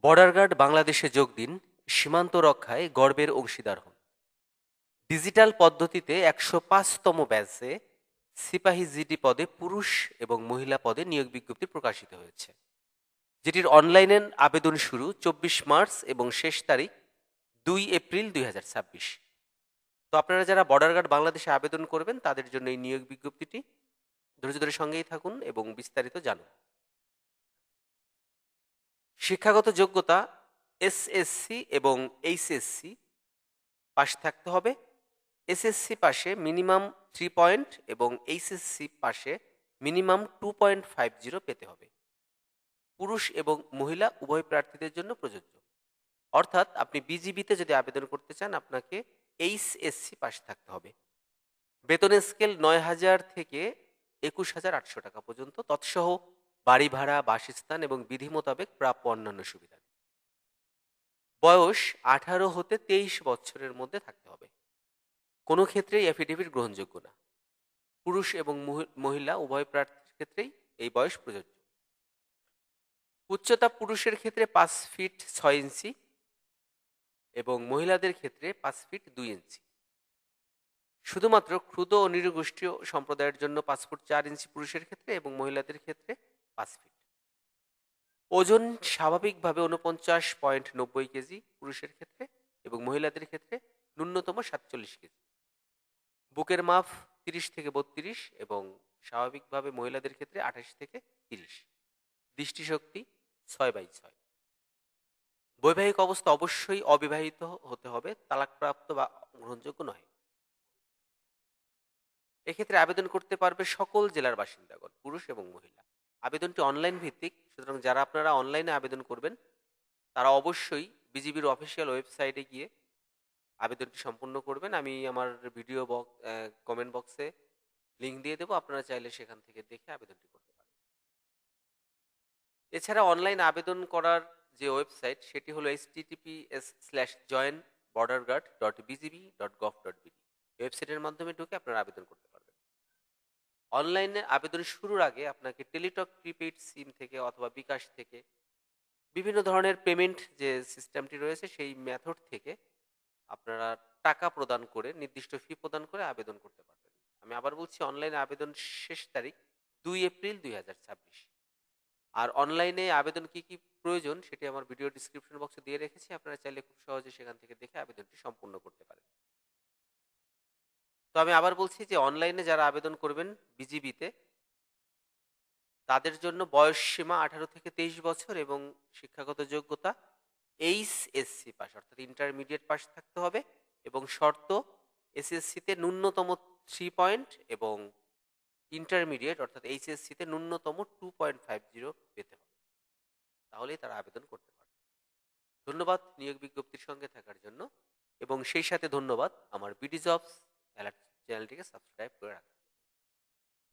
Border guard বাংলাদেশে যোগ দিন, সীমান্ত রক্ষায় গর্বের অংশীদার হন। ডিজিটাল পদ্ধতিতে ১০৫তম ব্যাচে সিপাহী জিডি পদে পুরুষ এবং মহিলা পদে নিয়োগ বিজ্ঞপ্তি প্রকাশিত হয়েছে, যেটির অনলাইনে আবেদন শুরু ২৪ মার্চ এবং শেষ তারিখ ২ এপ্রিল ২০২৬। তো আপনারা যারা বর্ডার গার্ড বাংলাদেশে আবেদন করবেন তাদের জন্য এই নিয়োগ বিজ্ঞপ্তিটি, ধৈর্য ধরে সঙ্গেই থাকুন এবং বিস্তারিত জানুন। শিক্ষাগত যোগ্যতা এসএসসি এবং এইচএসসি পাশ থাকতে হবে। এসএসসি পাশে মিনিমাম 3 পয়েন্ট এবং এইচএসসি পাশে মিনিমাম 2.50 পেতে হবে। পুরুষ এবং মহিলা উভয় প্রার্থীদের জন্য প্রযোজ্য। অর্থাৎ আপনি বিজিবিতে যদি আবেদন করতে চান আপনাকে এইচএসসি পাশ থাকতে হবে। বেতনের স্কেল ৯,০০০ থেকে ২১,৮০০ টাকা পর্যন্ত, তৎসহ বাড়ি ভাড়া, বাসস্থান এবং বিধি মোতাবেক প্রাপ্য অন্যান্য সুবিধা। বয়স ১৮ হতে ২৩ বছরের মধ্যে থাকতে হবে। কোনো ক্ষেত্রেই অ্যাফিডেভিট গ্রহণযোগ্য না। পুরুষ এবং মহিলা উভয় প্রার্থীর ক্ষেত্রেই এই বয়স প্রযোজ্য। উচ্চতা পুরুষের ক্ষেত্রে ৫ ফিট ৬ ইঞ্চি এবং মহিলাদের ক্ষেত্রে ৫ ফিট ২ ইঞ্চি। শুধুমাত্র ক্ষুদ্র ও নৃগোষ্ঠীয় সম্প্রদায়ের জন্য ৫ ফুট ৪ ইঞ্চি পুরুষের ক্ষেত্রে এবং মহিলাদের ক্ষেত্রে ৫ ফিট। ওজন স্বাভাবিকভাবে ৪৯.৯০ কেজি পুরুষের ক্ষেত্রে এবং মহিলাদের ক্ষেত্রে ন্যূনতম ৪৭ কেজি। বুকের মাপ ৩০ থেকে ৩২ এবং স্বাভাবিকভাবে মহিলাদের ক্ষেত্রে ২৮ থেকে ৩০। দৃষ্টিশক্তি ৬/৬। বৈবাহিক অবস্থা অবশ্যই অবিবাহিত হতে হবে, তালাকপ্রাপ্ত বা গ্রহণযোগ্য নয়। এক্ষেত্রে আবেদন করতে পারবে সকল জেলার বাসিন্দাগণ, পুরুষ এবং মহিলা। আবেদনটি অনলাইন ভিত্তিক, সুতরাং যারা আপনারা অনলাইনে আবেদন করবেন তারা অবশ্যই বিজিবির অফিসিয়াল ওয়েবসাইটে গিয়ে আবেদনটি সম্পূর্ণ করবেন। আমি আমার ভিডিও কমেন্ট বক্সে লিঙ্ক দিয়ে দেবো, আপনারা চাইলে সেখান থেকে দেখে আবেদনটি করতে পারেন। এছাড়া অনলাইন আবেদন করার যে ওয়েবসাইট সেটি হলো https://joinborderguard.bgb.gov.bd। ওয়েবসাইটের মাধ্যমে ঢুকে আপনারা আবেদন করতে পারবেন। অনলাইনে আবেদন শুরুর আগে আপনাকে টেলিটক প্রিপেইড সিম থেকে অথবা বিকাশ থেকে বিভিন্ন ধরনের পেমেন্ট যে সিস্টেমটি রয়েছে সেই মেথড থেকে আপনারা টাকা প্রদান করে, নির্দিষ্ট ফি প্রদান করে আবেদন করতে পারবেন। আমি আবার বলছি, অনলাইনে আবেদন শেষ তারিখ ২ এপ্রিল ২০২৬। আর অনলাইনে আবেদন কি কি প্রয়োজন সেটি আমার ভিডিও ডিসক্রিপশন বক্সে দিয়ে রেখেছি, আপনারা চাইলে খুব সহজে সেখান থেকে দেখে আবেদনটি সম্পূর্ণ করতে পারেন। তো আমি আবার বলছি যে অনলাইনে যারা আবেদন করবেন বিজিবিতে তাদের জন্য বয়স সীমা ১৮ থেকে ২৩ বছর এবং শিক্ষাগত যোগ্যতা এইচএসসি পাস অর্থাৎ ইন্টারমিডিয়েট পাস থাকতে হবে এবং শর্ত এসএসসিতে ন্যূনতম 3 পয়েন্ট এবং ইন্টারমিডিয়েট অর্থাৎ এইচএসসিতে ন্যূনতম 2.50 পেতে হবে, তাহলেই তারা আবেদন করতে পারবে। ধন্যবাদ নিয়োগ বিজ্ঞপ্তির সঙ্গে থাকার জন্য এবং সেই সাথে ধন্যবাদ আমার বিডি জবস চ্যানেলটিকে সাবস্ক্রাইব করে রাখার।